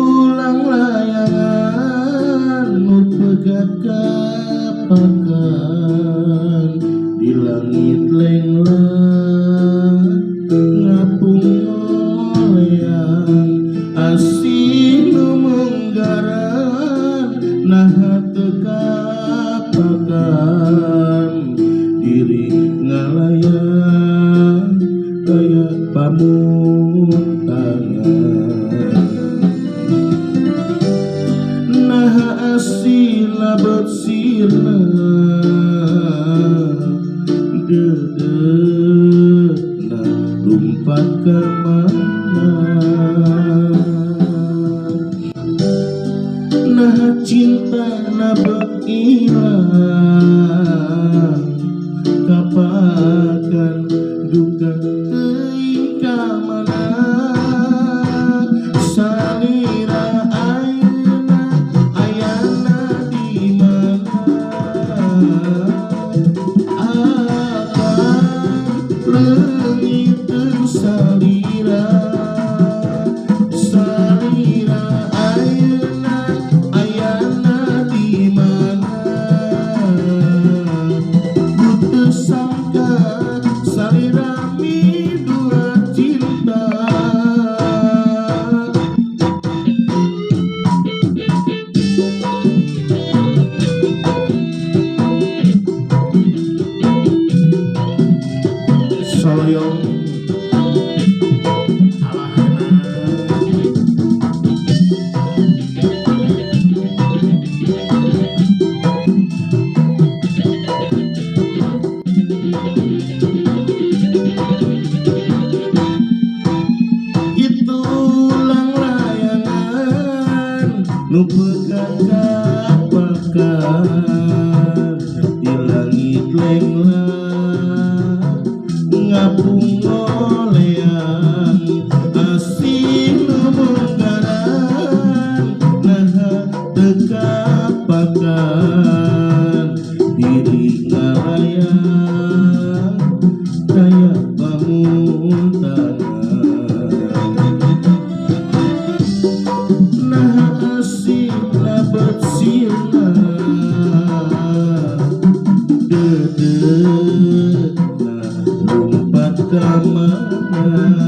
ulang layangan nu pegat kapakan di langit lenglang ngapung oleang asih nu menggaran naha teu kapakan diri ngalayang kaya pamuntangan naha asila bersirna dedena lumpat ka mana naha cinta na bekilang kapakan duka teuing ka mana salira ayeuna ayana di mana leungit teu salira salira ayeuna ayana di mana teu sangka salira midula cinta soyong itulang layangan nu pegat kapakan di langit lenglang ngapung oleang asih nu menggaran naha teu kapakan diri ngalayang kaya pamuntangan naha asila bersirna dedena lumpat ka mana